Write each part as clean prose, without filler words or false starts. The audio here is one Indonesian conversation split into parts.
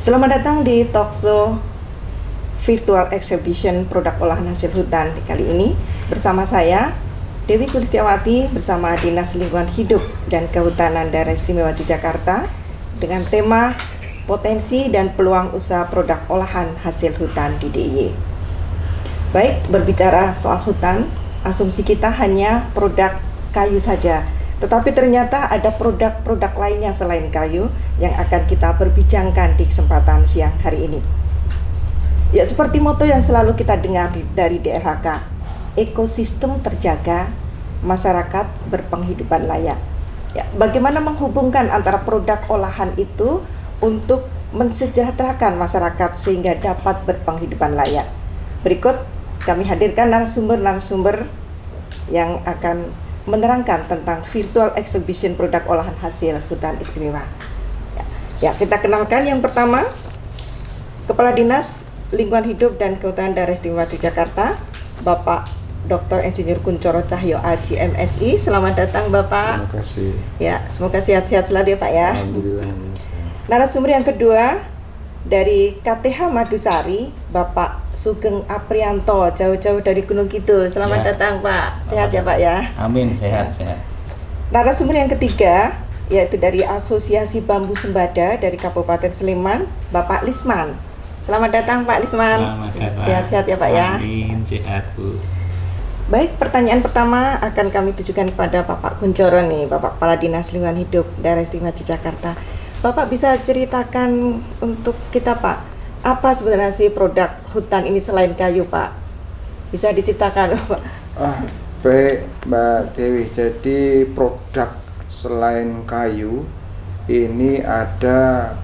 Selamat datang di Talkshow Virtual Exhibition Produk Olahan Hasil Hutan. Kali ini bersama saya, Dewi Sulistiawati, bersama Dinas Lingkungan Hidup dan Kehutanan Daerah Istimewa Yogyakarta dengan tema Potensi dan Peluang Usaha Produk Olahan Hasil Hutan di DIY. Baik, berbicara soal hutan, asumsi kita hanya produk kayu saja. Tetapi ternyata ada produk-produk lainnya selain kayu yang akan kita perbincangkan di kesempatan siang hari ini. Ya, seperti moto yang selalu kita dengar dari DLHK, ekosistem terjaga, masyarakat berpenghidupan layak. Ya, bagaimana menghubungkan antara produk olahan itu untuk mensejahterakan masyarakat sehingga dapat berpenghidupan layak. Berikut kami hadirkan narasumber-narasumber yang akan menerangkan tentang virtual exhibition produk olahan hasil hutan istimewa. Ya, kita kenalkan yang pertama, Kepala Dinas Lingkungan Hidup dan Kehutanan Daerah Istimewa Yogyakarta, Bapak Dr. Insinyur Kunchoro Cahyo Aji MSI. Selamat datang Bapak. Terima kasih. Ya, semoga sehat-sehat selalu ya Pak ya. Alhamdulillah. Narasumber yang kedua dari KTH Madusari, Bapak Sugeng Aprianto, jauh-jauh dari Gunung Kidul. Selamat datang Pak. Sehat ya Pak ya. Amin, sehat. Narasumber yang ketiga yaitu dari Asosiasi Bambu Sembada dari Kabupaten Sleman, Bapak Lisman. Selamat datang Pak Lisman. Selamat datang. Sehat-sehat ya Pak ya. Amin, sehat Bu. Baik, pertanyaan pertama akan kami tujukan kepada Bapak Kunchoro nih, Bapak Kepala Dinas Lingkungan Hidup Daerah Istimewa Yogyakarta. Bapak bisa ceritakan untuk kita Pak, apa sebenarnya sih produk hutan ini selain kayu Pak? Bisa diceritakan Pak? Baik Mbak Dewi, jadi produk selain kayu ini ada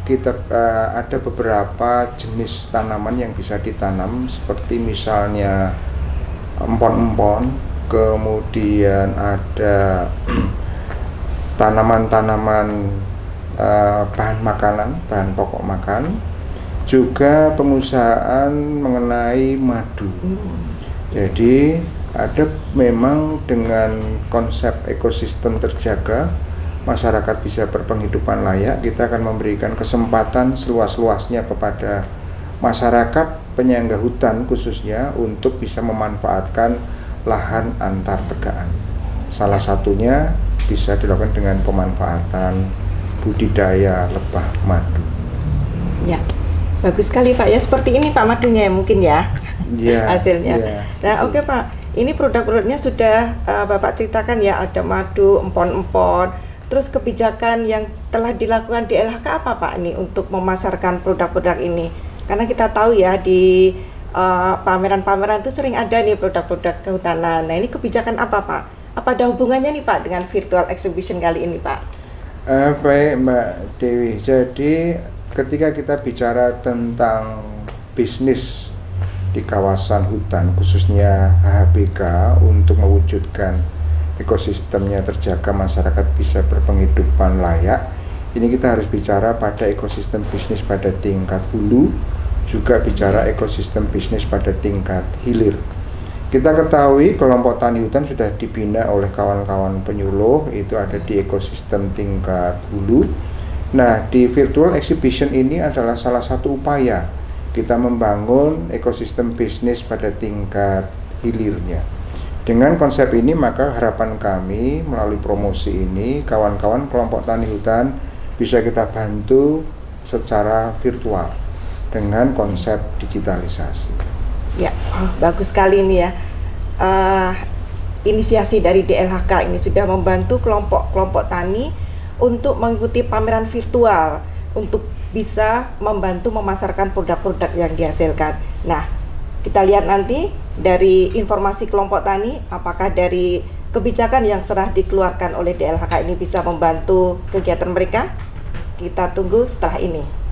beberapa jenis tanaman yang bisa ditanam, seperti misalnya empon-empon, kemudian ada tanaman-tanaman bahan makanan, bahan pokok makan, juga pengusahaan mengenai madu. Jadi ada memang dengan konsep ekosistem terjaga, masyarakat bisa berpenghidupan layak. Kita akan memberikan kesempatan seluas-luasnya kepada masyarakat penyangga hutan khususnya untuk bisa memanfaatkan lahan antar tegaan. Salah satunya bisa dilakukan dengan pemanfaatan budidaya lebah madu. Ya, bagus sekali Pak ya. Seperti ini Pak madunya mungkin ya, hasilnya. Ya, nah oke Pak, ini produk-produknya sudah Bapak ceritakan ya, ada madu, empon-empon. Terus kebijakan yang telah dilakukan di LHK apa Pak ini untuk memasarkan produk-produk ini? Karena kita tahu ya di pameran-pameran itu sering ada nih produk-produk kehutanan. Nah ini kebijakan apa Pak? Apa ada hubungannya nih Pak dengan virtual exhibition kali ini Pak? Baik Mbak Dewi, jadi ketika kita bicara tentang bisnis di kawasan hutan, khususnya HHBK, untuk mewujudkan ekosistemnya terjaga, masyarakat bisa berpenghidupan layak, ini kita harus bicara pada ekosistem bisnis pada tingkat hulu, juga bicara ekosistem bisnis pada tingkat hilir. Kita ketahui kelompok tani hutan sudah dibina oleh kawan-kawan penyuluh, itu ada di ekosistem tingkat hulu. Nah, di virtual exhibition ini adalah salah satu upaya kita membangun ekosistem bisnis pada tingkat hilirnya. Dengan konsep ini, maka harapan kami melalui promosi ini, kawan-kawan kelompok tani hutan bisa kita bantu secara virtual dengan konsep digitalisasi. Ya, bagus sekali ini ya. Inisiasi dari DLHK ini sudah membantu kelompok-kelompok tani untuk mengikuti pameran virtual untuk bisa membantu memasarkan produk-produk yang dihasilkan. Nah, kita lihat nanti dari informasi kelompok tani, apakah dari kebijakan yang sudah dikeluarkan oleh DLHK ini bisa membantu kegiatan mereka. Kita tunggu setelah ini.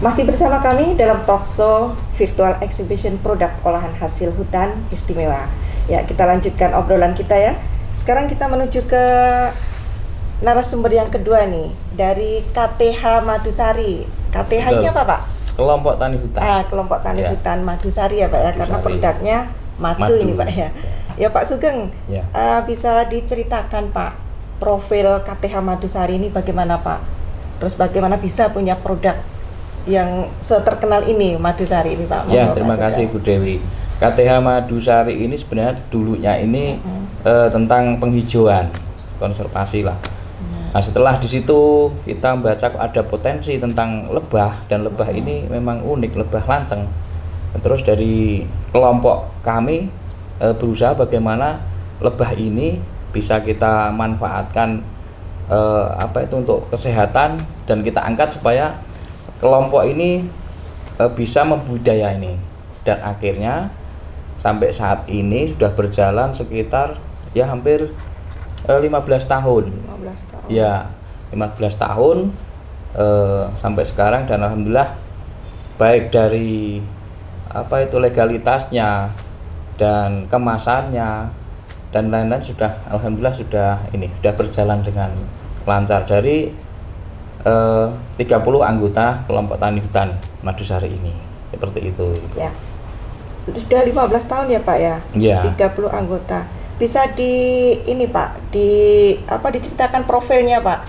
Masih bersama kami dalam talkshow virtual exhibition produk olahan hasil hutan istimewa. Ya, kita lanjutkan obrolan kita ya. Sekarang kita menuju ke narasumber yang kedua nih, dari KTH Madusari. KTH-nya apa, Pak? Kelompok Tani Hutan. Kelompok Tani Ya. Hutan Madusari ya, Pak ya, karena Madusari. produknya madu ini, Pak ya. Ya, Pak Sugeng, Ya. bisa diceritakan, Pak, profil KTH Madusari ini bagaimana, Pak? Terus bagaimana bisa punya produk yang seterkenal ini, Madusari ini, Pak? Ya, Monggo, terima Pak kasih Sugeng. Bu Dewi. KTH Madusari ini sebenarnya dulunya ini tentang penghijauan, konservasi lah. Nah, setelah di situ kita membaca kok ada potensi tentang lebah, dan lebah ini memang unik, lebah lanceng. Terus dari kelompok kami berusaha bagaimana lebah ini bisa kita manfaatkan untuk kesehatan, dan kita angkat supaya kelompok ini bisa membudidaya ini, dan akhirnya sampai saat ini sudah berjalan sekitar ya hampir 15 tahun. 15 tahun. Ya, 15 tahun sampai sekarang, dan alhamdulillah baik dari legalitasnya dan kemasannya dan lain-lain alhamdulillah sudah berjalan dengan lancar. Dari 30 anggota kelompok tani hutan Madusari ini, seperti itu. Ya. Sudah 15 tahun ya, Pak ya? Ya. 30 anggota. Bisa diceritakan profilnya, Pak?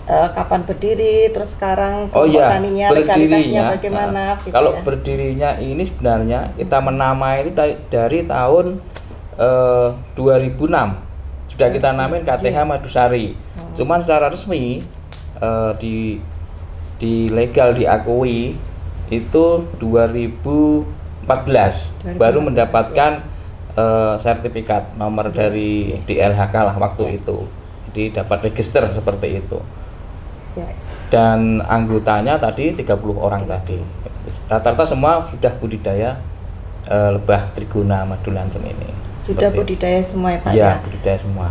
Kapan berdiri, terus sekarang kelompok taninya, legalitasnya bagaimana? Gitu Kalau ya. berdirinya ini sebenarnya kita menamai ini dari tahun 2006 sudah kita namain KTH Madusari. Cuman secara resmi di legal diakui itu 2014 baru mendapatkan sertifikat nomor dari DLHK lah waktu itu. Jadi dapat register seperti itu. Ya. Dan anggotanya tadi 30 orang tadi. Rata-rata semua sudah budidaya lebah trigona madu lanceng ini. Sudah Seperti budidaya semua ya, Pak ya? ya? Budidaya semua.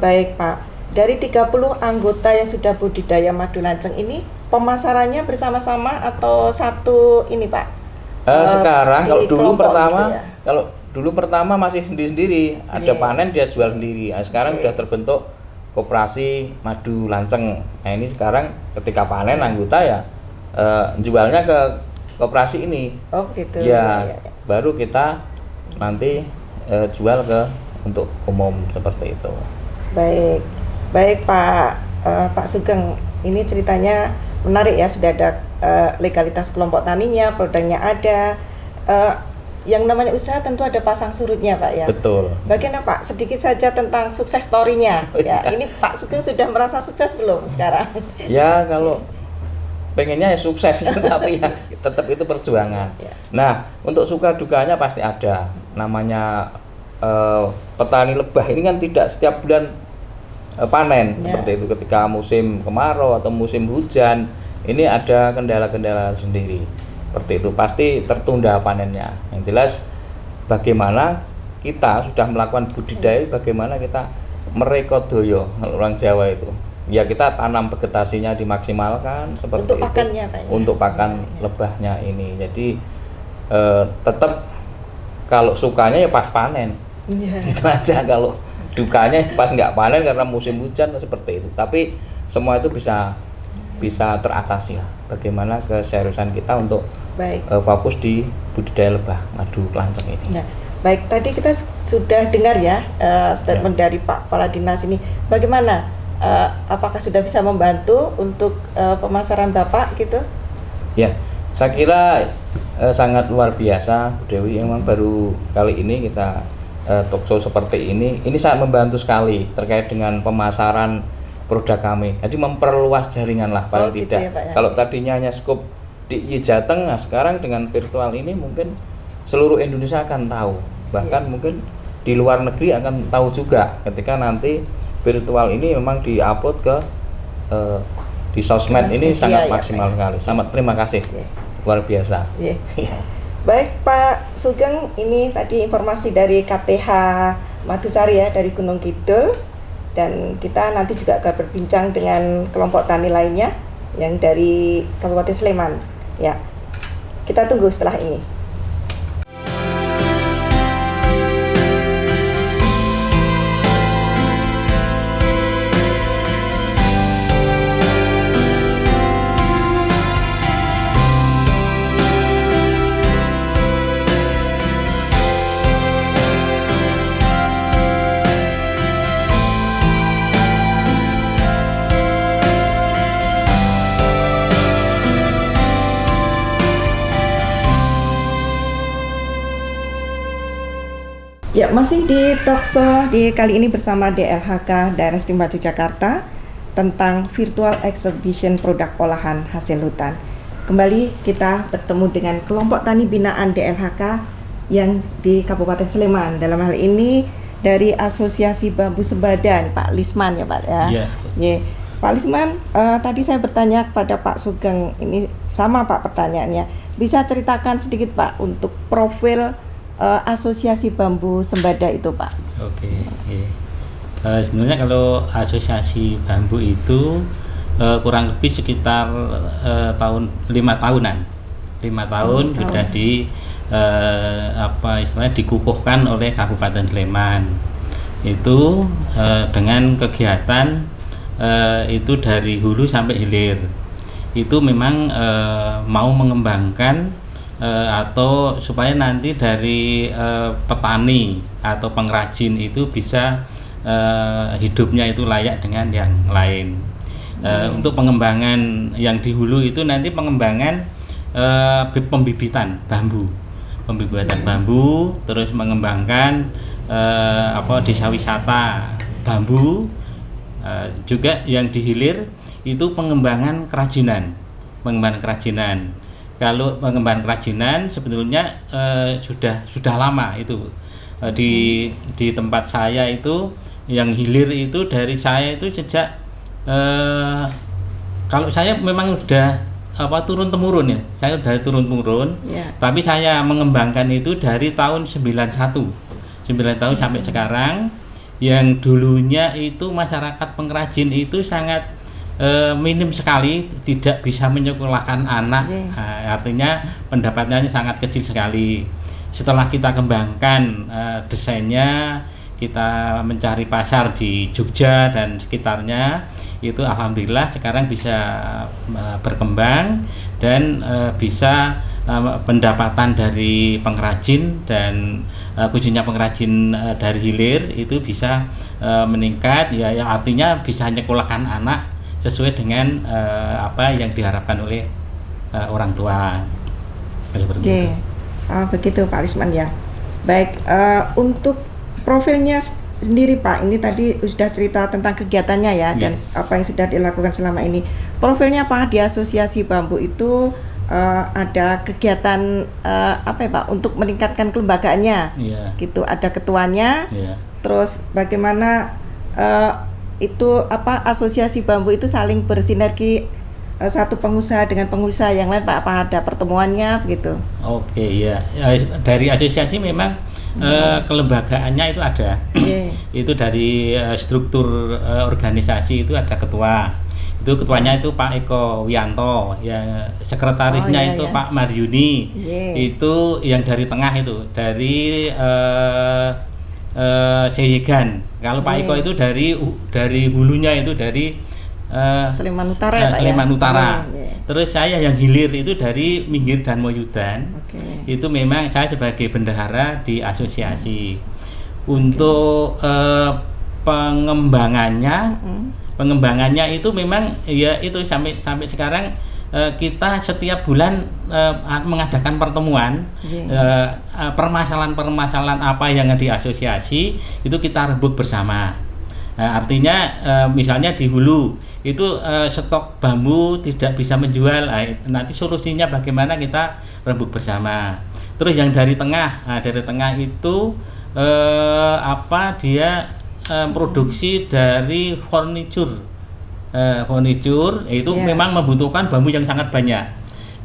Baik, Pak. Dari 30 anggota yang sudah budidaya madu lanceng ini, pemasarannya bersama-sama atau satu ini, Pak? Sekarang Di kalau dulu kelompok pertama, gitu ya? kalau dulu pertama masih sendiri-sendiri, ada Iya. panen dia jual sendiri. Nah, sekarang sudah terbentuk koperasi madu lanceng. Nah, ini sekarang ketika panen anggota ya jualnya ke koperasi ini. Oh, gitu. Ya, Ya. baru kita nanti jual ke untuk umum seperti itu. Baik Pak Sugeng, ini ceritanya menarik ya, sudah ada legalitas kelompok taninya, produknya ada. Yang namanya usaha tentu ada pasang surutnya, Pak ya. Betul. Bagaimana, Pak? Sedikit saja tentang sukses story-nya. Ya, ini Pak Sugeng sudah merasa sukses belum sekarang? Ya, kalau pengennya ya sukses tapi ya tetap itu perjuangan. Ya. Nah, untuk suka dukanya pasti ada. Namanya petani lebah ini kan tidak setiap bulan panen. Ya. Seperti itu, ketika musim kemarau atau musim hujan ini ada kendala-kendala sendiri. Seperti itu, pasti tertunda panennya. Yang jelas bagaimana kita sudah melakukan budidaya, bagaimana kita merekodoyo, kalau orang Jawa itu. Ya, kita tanam vegetasinya dimaksimalkan seperti Untuk itu. pakannya, Pak ya? Untuk pakan Ya, ya. lebahnya ini. Jadi tetap kalau sukanya ya pas panen. Ya. Itu aja. Kalau dukanya pas nggak panen karena musim hujan seperti itu. Tapi semua itu bisa teratasi lah. Bagaimana keseriusan kita untuk Baik. fokus di budidaya lebah madu lanceng ini. Nah, baik, tadi kita sudah dengar ya statement dari Pak Kepala Dinas ini. Bagaimana? Apakah sudah bisa membantu untuk pemasaran Bapak gitu? Ya, saya kira sangat luar biasa Bu Dewi. Emang baru kali ini kita talkshow seperti ini sangat membantu sekali terkait dengan pemasaran produk kami. Jadi memperluas jaringan lah paling gitu tidak. ya, Pak, ya? Kalau tadinya hanya skup di Jateng, nah sekarang dengan virtual ini mungkin seluruh Indonesia akan tahu. Bahkan mungkin di luar negeri akan tahu juga ketika nanti virtual ini memang di-upload ke di sosmed ini sangat maksimal sekali. Selamat, terima kasih. Luar biasa. Yeah. Baik Pak Sugeng, ini tadi informasi dari KTH Madusari ya, dari Gunung Kidul, dan kita nanti juga akan berbincang dengan kelompok tani lainnya yang dari Kabupaten Sleman. Ya, kita tunggu setelah ini. Ya, masih di Talkshow di kali ini bersama DLHK Daerah Istimewa Yogyakarta tentang virtual exhibition produk olahan hasil hutan. Kembali kita bertemu dengan kelompok tani binaan DLHK yang di Kabupaten Sleman. Dalam hal ini dari Asosiasi Bambu Sebadan, Pak Lisman ya Pak ya. Iya. Yeah. Pak Lisman, tadi saya bertanya kepada Pak Sugeng, ini sama Pak pertanyaannya. Bisa ceritakan sedikit Pak untuk profil Asosiasi Bambu Sembada itu Pak? Oke. Sebenarnya kalau asosiasi bambu itu kurang lebih sekitar 5 tahunan. 5 tahun sudah dikukuhkan oleh Kabupaten Sleman. Itu dengan kegiatan itu dari hulu sampai hilir. Itu memang mau mengembangkan atau supaya nanti dari petani atau pengrajin itu bisa hidupnya itu layak dengan yang lain. Untuk pengembangan yang di hulu itu nanti pengembangan pembibitan bambu, terus mengembangkan desa wisata bambu, juga yang di hilir itu pengembangan kerajinan. Kalau pengembangan kerajinan sebetulnya sudah lama itu di tempat saya itu yang hilir itu dari saya itu sejak kalau saya memang sudah turun temurun ya, saya dari turun temurun. Yeah. Tapi saya mengembangkan itu dari tahun 9 tahun sampai sekarang. Yang dulunya itu masyarakat pengrajin itu sangat minim sekali, tidak bisa menyekolahkan anak. Artinya pendapatannya sangat kecil sekali. Setelah kita kembangkan desainnya, kita mencari pasar di Jogja dan sekitarnya, itu alhamdulillah sekarang bisa berkembang dan bisa pendapatan dari pengrajin dan khususnya pengrajin dari hilir itu bisa meningkat ya, artinya bisa menyekolahkan anak sesuai dengan apa yang diharapkan oleh orang tua. Oke, begitu Pak Lisman ya. Baik, untuk profilnya sendiri Pak, ini tadi sudah cerita tentang kegiatannya ya, dan apa yang sudah dilakukan selama ini. Profilnya Pak di Asosiasi Bambu itu ada kegiatan apa ya Pak untuk meningkatkan kelembagaannya, gitu. Ada ketuanya, terus bagaimana itu asosiasi bambu itu saling bersinergi, satu pengusaha dengan pengusaha yang lain Pak, apa ada pertemuannya begitu? Oke, ya. Dari asosiasi memang kelembagaannya itu ada. Itu dari struktur organisasi itu ada ketua. Itu ketuanya itu Pak Eko Wianto, ya sekretarisnya itu Pak Maryuni. Itu yang dari tengah itu dari Seyegan. Kalau Pak Eko itu dari hulunya itu dari Sleman Utara ya Pak Sleman ya? Utara. Terus saya yang hilir itu dari Minggir dan Moyudan. Itu memang saya sebagai bendahara di asosiasi. Untuk pengembangannya itu memang ya itu sampai sekarang kita setiap bulan mengadakan pertemuan, permasalahan-permasalahan apa yang ada di asosiasi itu kita rembuk bersama. Artinya misalnya di hulu itu stok bambu tidak bisa menjual, nanti solusinya bagaimana kita rembuk bersama. Terus yang dari tengah itu dia produksi dari furniture itu memang membutuhkan bambu yang sangat banyak.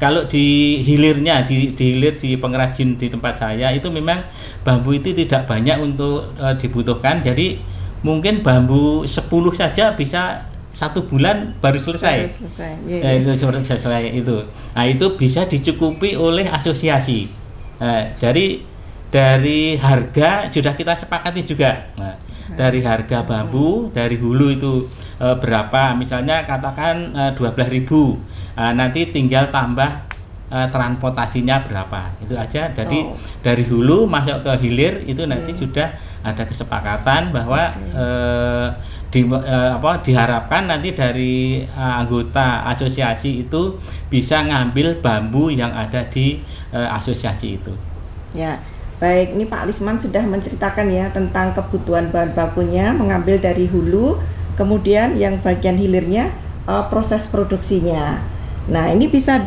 Kalau di hilirnya di hilir di pengrajin di tempat saya itu memang bambu itu tidak banyak untuk dibutuhkan, jadi mungkin bambu 10 saja bisa 1 bulan baru selesai. Baru selesai. Iya. Itu seperti selesai itu. Nah, itu bisa dicukupi oleh asosiasi. Dari harga sudah kita sepakati juga. Nah, dari harga bambu dari hulu itu berapa? Misalnya katakan 12.000. Nanti tinggal tambah transportasinya berapa. Itu aja. Jadi dari hulu masuk ke hilir itu nanti sudah ada kesepakatan bahwa diharapkan nanti dari anggota asosiasi itu bisa ngambil bambu yang ada di asosiasi itu. Ya, baik. Ini Pak Lisman sudah menceritakan ya tentang kebutuhan bahan bakunya, mengambil dari hulu, kemudian yang bagian hilirnya proses produksinya. Nah, ini bisa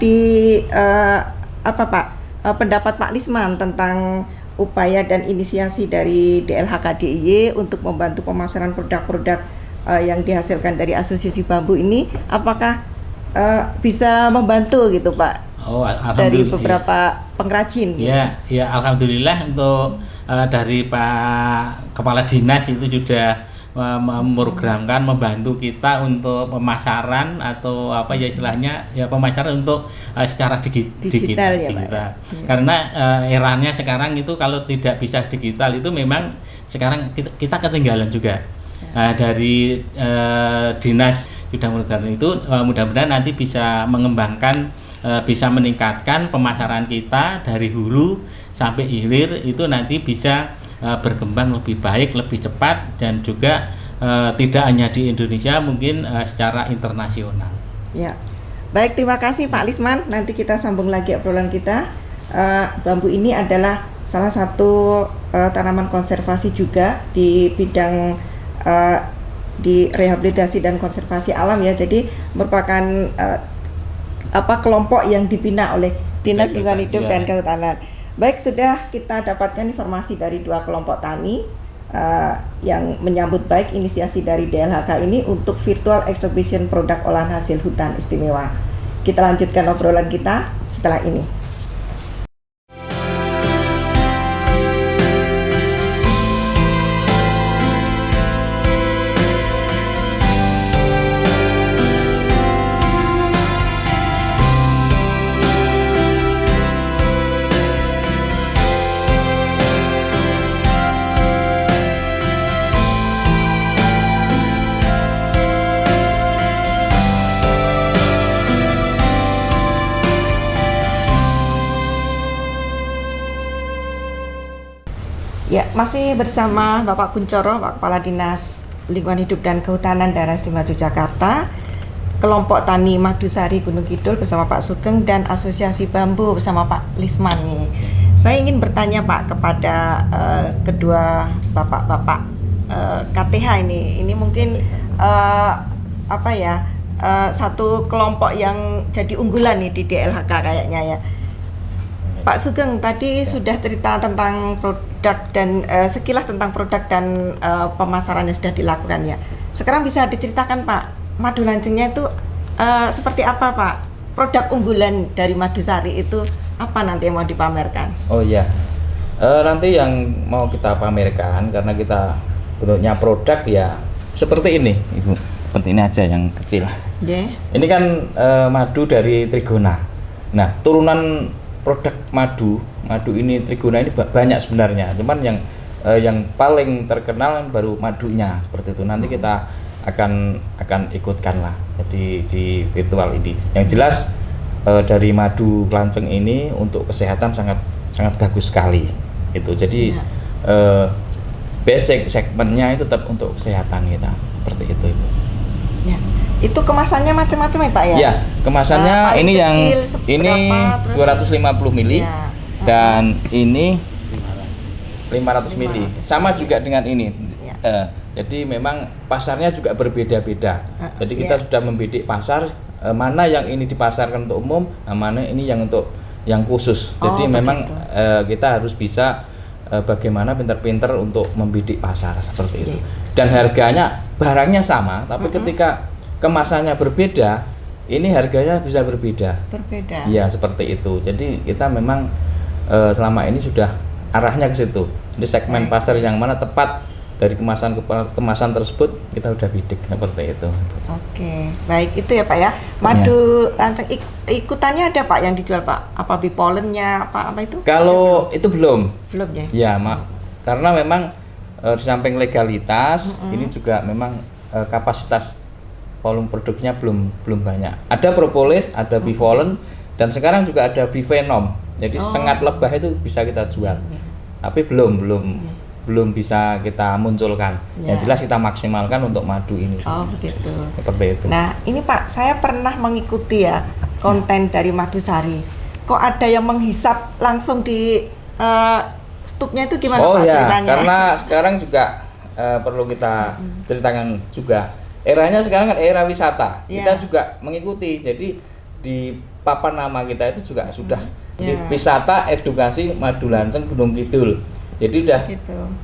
pendapat Pak Lisman tentang upaya dan inisiasi dari DLHK DIY untuk membantu pemasaran produk-produk yang dihasilkan dari asosiasi bambu ini, apakah bisa membantu gitu Pak? Dari beberapa pengrajin. Ya, alhamdulillah untuk dari Pak Kepala Dinas itu sudah memprogramkan membantu kita untuk pemasaran atau istilahnya pemasaran untuk secara digital. Ya, Pak. Karena eranya sekarang itu kalau tidak bisa digital itu memang sekarang kita ketinggalan juga. Dari dinas sudah memprogramkan itu, mudah-mudahan nanti bisa mengembangkan, bisa meningkatkan pemasaran kita dari hulu sampai hilir itu nanti bisa berkembang lebih baik, lebih cepat, dan juga tidak hanya di Indonesia, mungkin secara internasional. Ya, baik, terima kasih Pak Lisman. Nanti kita sambung lagi obrolan kita. Bambu ini adalah salah satu tanaman konservasi juga di bidang di rehabilitasi dan konservasi alam ya. Jadi merupakan kelompok yang dibina oleh Dinas Lingkungan Hidup dan Kehutanan. Baik, sudah kita dapatkan informasi dari 2 kelompok tani yang menyambut baik inisiasi dari DLHK ini untuk virtual exhibition produk olahan hasil hutan istimewa. Kita lanjutkan obrolan kita setelah ini. Ya, masih bersama Bapak Kuncoro, Pak Kepala Dinas Lingkungan Hidup dan Kehutanan Daerah Istimewa Yogyakarta, kelompok tani Madusari Gunung Kidul bersama Pak Sugeng, dan Asosiasi Bambu bersama Pak Lisman nih. Saya ingin bertanya Pak kepada kedua bapak-bapak KTH ini mungkin satu kelompok yang jadi unggulan nih di DLHK kayaknya ya. Pak Sugeng tadi sudah cerita tentang produk dan sekilas tentang produk dan pemasaran yang sudah dilakukan ya. Sekarang bisa diceritakan Pak, madu lancengnya itu seperti apa Pak? Produk unggulan dari Madusari itu apa nanti yang mau dipamerkan? Oh iya, nanti yang mau kita pamerkan karena kita bentuknya produk ya seperti ini Ibu, seperti ini aja yang kecil. Yeah. Ini kan madu dari Trigona. Nah, turunan produk madu ini Trigona ini banyak sebenarnya, cuman yang paling terkenal baru madunya seperti itu. Nanti kita akan ikutkan lah jadi di virtual ini. Yang jelas dari madu lanceng ini untuk kesehatan sangat bagus sekali itu. Jadi basic segmennya itu tetap untuk kesehatan kita seperti itu Ibu. Ya. Itu kemasannya macam-macam ya Pak ya? Ya, kemasannya ini yang ini 250 mili ya. Dan ini 500 mili. Sama juga dengan ini. Ya. Jadi memang pasarnya juga berbeda-beda. Jadi kita sudah membidik pasar mana yang ini dipasarkan untuk umum, mana ini yang untuk yang khusus. Jadi memang kita harus bisa bagaimana pintar-pintar untuk membidik pasar seperti itu. Dan harganya barangnya sama, tapi ketika kemasannya berbeda, ini harganya bisa berbeda. Iya, seperti itu. Jadi kita memang selama ini sudah arahnya ke situ. Jadi segmen pasar yang mana tepat dari kemasan tersebut kita udah bidik seperti itu. Oke, baik itu ya Pak ya. Madu lanceng ikutannya ada Pak yang dijual Pak? Apa bipolennya apa itu? Kalau itu belum. Belum ya? Ya, karena memang di samping legalitas, ini juga memang kapasitas volume produknya belum banyak. Ada propolis, ada bivolen, dan sekarang juga ada bivenom. Jadi sengat lebah itu bisa kita jual. Tapi belum bisa kita munculkan. Yang jelas kita maksimalkan untuk madu ini. Oh begitu. Seperti itu. Nah ini Pak, saya pernah mengikuti ya konten dari Madusari. Kok ada yang menghisap langsung di stupnya itu gimana Pak ceritanya? Karena sekarang juga perlu kita ceritakan juga. Eranya sekarang kan era wisata. Kita juga mengikuti. Jadi di papan nama kita itu juga sudah wisata edukasi Madu Lanceng Gunung Kidul. Jadi udah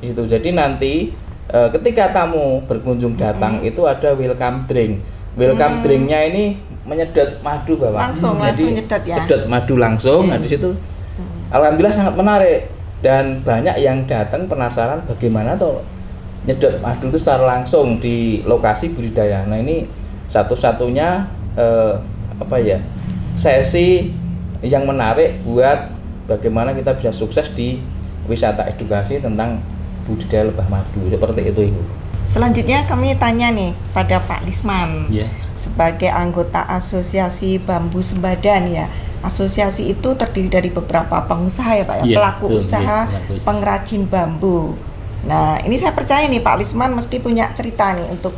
gitu. Jadi nanti ketika tamu berkunjung datang itu ada welcome drink. Welcome drinknya ini menyedot madu Bapak. Langsung nyedot ya. Sedot madu langsung. Nah di situ alhamdulillah sangat menarik dan banyak yang datang penasaran bagaimana tuh nyedot madu itu secara langsung di lokasi budidaya. Nah ini satu-satunya sesi yang menarik buat bagaimana kita bisa sukses di wisata edukasi tentang budidaya lebah madu seperti itu Ibu. Selanjutnya kami tanya nih pada Pak Lisman sebagai anggota Asosiasi Bambu Sembadan ya. Asosiasi itu terdiri dari beberapa pengusaha ya Pak ya, pelaku usaha pengrajin bambu. Nah ini saya percaya nih Pak Lisman mesti punya cerita nih untuk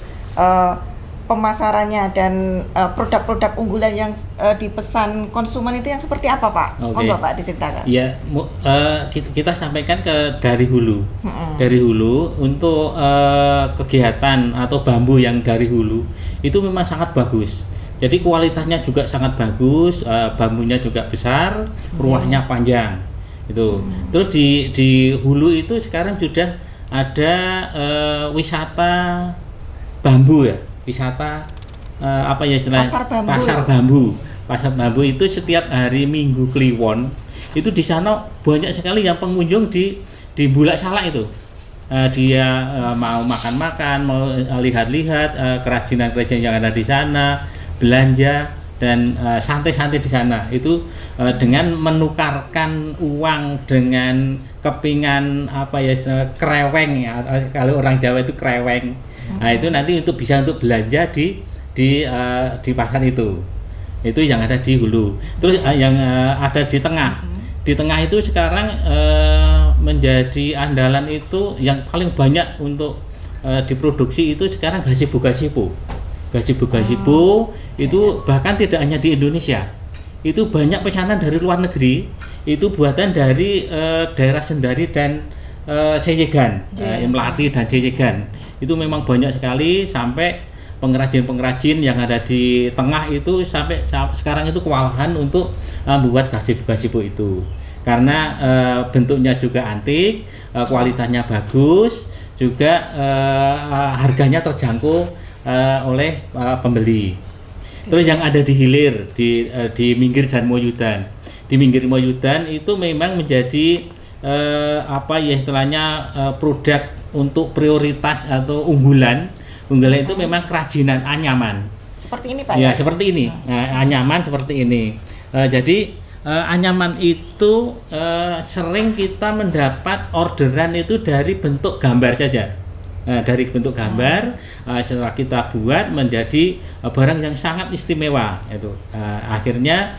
pemasarannya dan produk-produk unggulan yang dipesan konsumen itu yang seperti apa Pak? Monggo Pak diceritakan. Ya, kita sampaikan dari hulu. Dari hulu untuk kegiatan atau bambu yang dari hulu itu memang sangat bagus. Jadi kualitasnya juga sangat bagus, bambunya juga besar, ruahnya panjang. Itu. Terus di hulu itu sekarang sudah ada wisata bambu ya. Wisata pasar bambu itu setiap hari Minggu Kliwon itu di sana banyak sekali yang pengunjung di Bulak Salak itu dia mau makan-makan, mau lihat-lihat kerajinan-kerajinan yang ada di sana, belanja dan santai-santai di sana itu dengan menukarkan uang dengan kepingan kreweng ya, kalau orang Jawa itu kreweng. Nah itu nanti bisa untuk belanja di pasar itu yang ada di hulu. Terus yang ada di tengah, di tengah itu sekarang menjadi andalan itu yang paling banyak untuk diproduksi itu sekarang gazebo itu bahkan tidak hanya di Indonesia, itu banyak pesanan dari luar negeri, itu buatan dari daerah Sendari dan Seyegan, Melati dan Seyegan. Itu memang banyak sekali sampai pengrajin-pengrajin yang ada di tengah itu sampai sekarang itu kewalahan untuk membuat gazebo itu karena bentuknya juga antik, kualitasnya bagus, juga harganya terjangkau oleh pembeli. Terus yang ada di hilir di Minggir dan Moyudan. Di Minggir Moyudan itu memang menjadi istilahnya produk untuk prioritas atau unggulan itu memang kerajinan anyaman. Seperti ini Pak ya? Seperti ini. Anyaman seperti ini. Jadi anyaman itu sering kita mendapat orderan itu dari bentuk gambar saja. Dari bentuk gambar setelah kita buat menjadi barang yang sangat istimewa itu. Akhirnya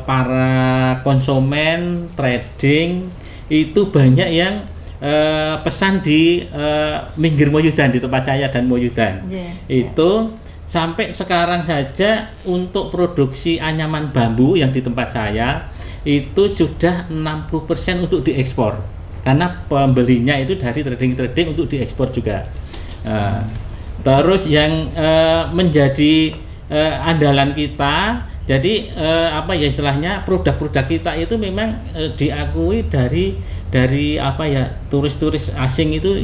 para konsumen trading itu banyak yang pesan di Minggir Moyudan, di tempat saya dan Moyudan. Itu sampai sekarang saja untuk produksi anyaman bambu yang di tempat saya itu sudah 60% untuk diekspor. Karena pembelinya itu dari trading untuk diekspor juga. Terus yang menjadi andalan kita, jadi istilahnya produk-produk kita itu memang diakui dari turis-turis asing itu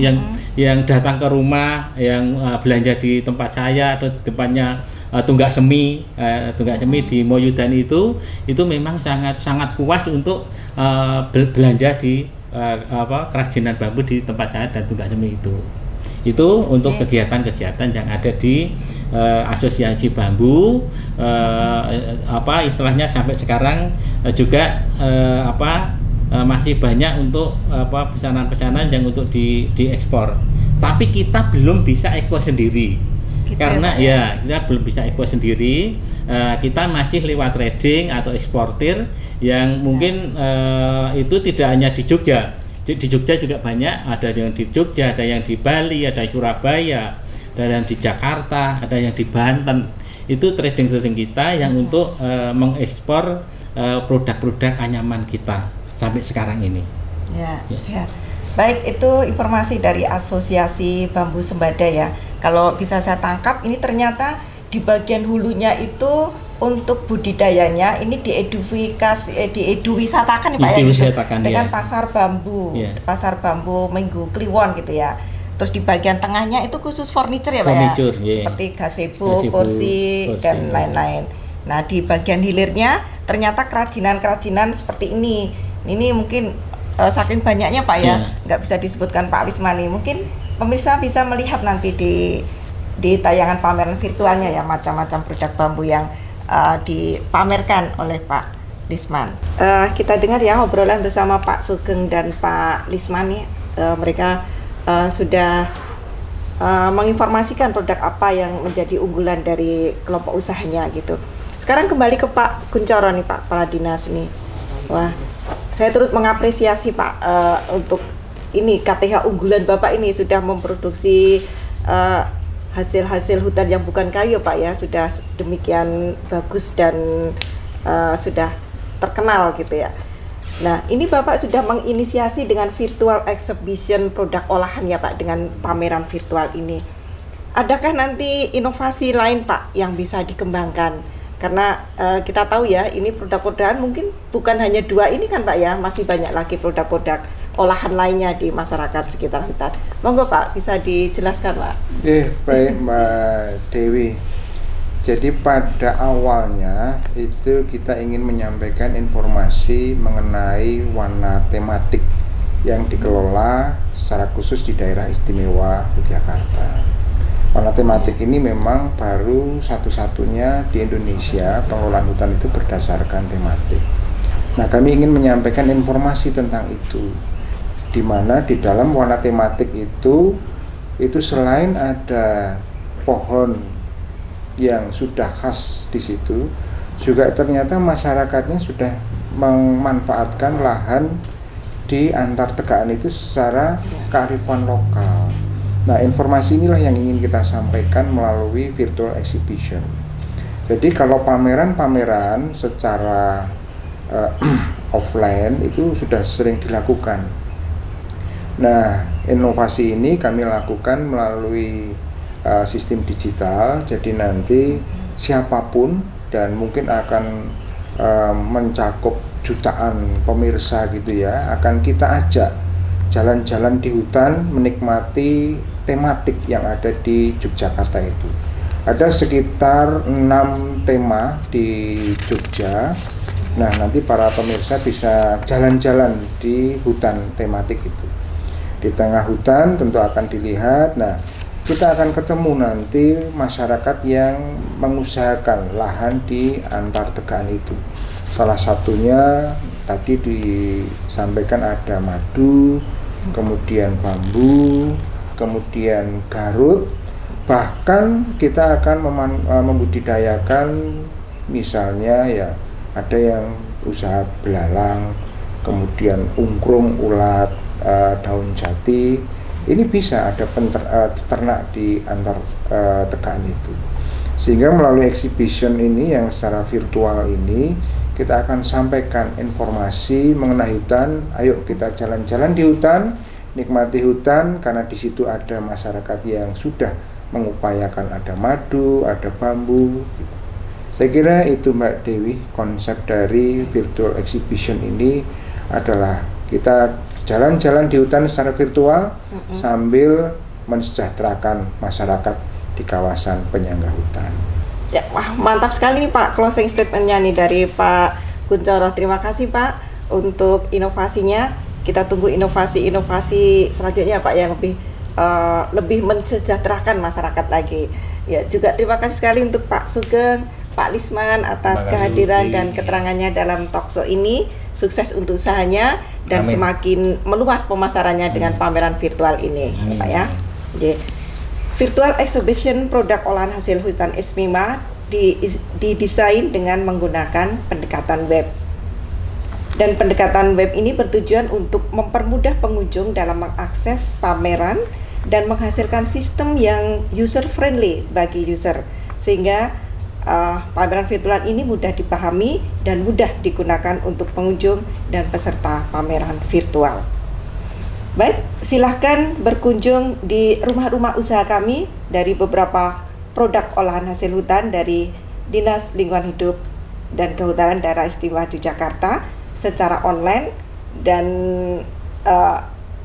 yang datang ke rumah, yang belanja di tempat saya atau tempatnya Tunggak Semi di Moyudan itu memang sangat puas untuk belanja di kerajinan bambu di tempat saya dan Tunggak Semi itu. Itu untuk kegiatan-kegiatan yang ada di asosiasi bambu, istilahnya sampai sekarang juga masih banyak untuk pesanan-pesanan yang untuk diekspor. Tapi kita belum bisa ekspor sendiri. Karena kita belum bisa ekspor sendiri, kita masih lewat trading atau eksportir yang mungkin itu tidak hanya di Jogja. Di Jogja juga banyak, ada yang di Jogja, ada yang di Bali, ada yang Surabaya, ada yang di Jakarta, ada yang di Banten. Itu trading kita yang untuk mengekspor produk-produk anyaman kita sampai sekarang ini. Ya. Baik, itu informasi dari Asosiasi Bambu Sembada ya. Kalau bisa saya tangkap, ini ternyata di bagian hulunya itu untuk budidayanya ini dieduwisatakan ya Pak ya, dengan pasar bambu, pasar bambu Minggu Kliwon gitu ya. Terus di bagian tengahnya itu khusus furniture ya Pak ya, seperti gazebo, kursi dan lain-lain. Nah di bagian hilirnya ternyata kerajinan-kerajinan seperti ini. Ini mungkin saking banyaknya Pak ya, nggak bisa disebutkan Pak Lismani. Mungkin pemirsa bisa melihat nanti di tayangan pameran virtualnya ya, macam-macam produk bambu yang dipamerkan oleh Pak Lisman. Kita dengar ya obrolan bersama Pak Sugeng dan Pak Lisman nih. Mereka sudah menginformasikan produk apa yang menjadi unggulan dari kelompok usahanya gitu. Sekarang kembali ke Pak Kuncoro nih Pak Kepala Dinas nih. Wah, saya turut mengapresiasi Pak untuk ini KTH unggulan Bapak ini sudah memproduksi hasil-hasil hutan yang bukan kayu Pak ya, sudah demikian bagus dan sudah terkenal gitu ya. Nah ini Bapak sudah menginisiasi dengan virtual exhibition produk olahan ya Pak, dengan pameran virtual ini. Adakah nanti inovasi lain Pak yang bisa dikembangkan? Karena kita tahu ya ini produk-produkan mungkin bukan hanya 2 ini kan Pak ya, masih banyak lagi produk-produk olahan lainnya di masyarakat sekitar hutan. Monggo Pak, bisa dijelaskan Pak. Baik Mbak Dewi. Jadi pada awalnya itu kita ingin menyampaikan informasi mengenai warna tematik yang dikelola secara khusus di daerah istimewa Yogyakarta. Warna tematik ini memang baru satu-satunya di Indonesia pengelolaan hutan itu berdasarkan tematik. Nah kami ingin menyampaikan informasi tentang itu, di mana di dalam warna tematik itu selain ada pohon yang sudah khas di situ, juga ternyata masyarakatnya sudah memanfaatkan lahan di antar tegaan itu secara kearifan lokal. Nah informasi inilah yang ingin kita sampaikan melalui virtual exhibition. Jadi kalau pameran-pameran secara offline itu sudah sering dilakukan. Nah, inovasi ini kami lakukan melalui sistem digital. Jadi nanti siapapun dan mungkin akan mencakup jutaan pemirsa gitu ya, akan kita ajak jalan-jalan di hutan menikmati tematik yang ada di Yogyakarta itu. Ada sekitar 6 tema di Jogja. Nah, nanti para pemirsa bisa jalan-jalan di hutan tematik itu. Di tengah hutan tentu akan dilihat. Nah, kita akan ketemu nanti masyarakat yang mengusahakan lahan di antar tegaan itu. Salah satunya tadi disampaikan ada madu, kemudian bambu, kemudian garut. Bahkan kita akan membudidayakan misalnya ya ada yang usaha belalang, kemudian ungkrung, ulat, daun jati. Ini bisa ada ternak di antar tegaan itu. Sehingga melalui exhibition ini yang secara virtual ini kita akan sampaikan informasi mengenai hutan. Ayo kita jalan-jalan di hutan, nikmati hutan, karena di situ ada masyarakat yang sudah mengupayakan ada madu, ada bambu gitu. Saya kira itu Mbak Dewi, konsep dari virtual exhibition ini adalah kita jalan-jalan di hutan secara virtual sambil mensejahterakan masyarakat di kawasan penyangga hutan. Ya, wah, mantap sekali nih Pak closing statement-nya nih dari Pak Kuncoro. Terima kasih Pak untuk inovasinya. Kita tunggu inovasi-inovasi selanjutnya Pak yang lebih lebih mensejahterakan masyarakat lagi. Ya, juga terima kasih sekali untuk Pak Sugeng, Pak Lisman atas Terima kasih, kehadiran Uti. dan keterangannya dalam talkshow ini. Sukses untuk usahanya dan Amin. semakin meluas pemasarannya dengan pameran virtual ini, Amin. Pak ya. Jadi, Virtual Exhibition produk olahan hasil hutan SMIMA didesain dengan menggunakan pendekatan web. Dan pendekatan web ini bertujuan untuk mempermudah pengunjung dalam mengakses pameran dan menghasilkan sistem yang user friendly bagi user, sehingga pameran virtual ini mudah dipahami dan mudah digunakan untuk pengunjung dan peserta pameran virtual. Baik, silahkan berkunjung di rumah-rumah usaha kami dari beberapa produk olahan hasil hutan dari Dinas Lingkungan Hidup dan Kehutanan Daerah Istimewa Yogyakarta secara online, dan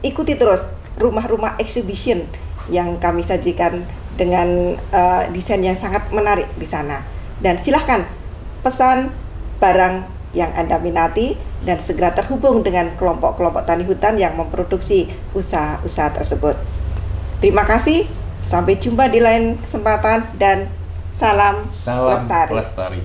ikuti terus rumah-rumah exhibition yang kami sajikan dengan desain yang sangat menarik di sana. Dan silahkan pesan barang yang Anda minati dan segera terhubung dengan kelompok-kelompok tani hutan yang memproduksi usaha-usaha tersebut. Terima kasih, sampai jumpa di lain kesempatan dan salam Salam lestari. lestari.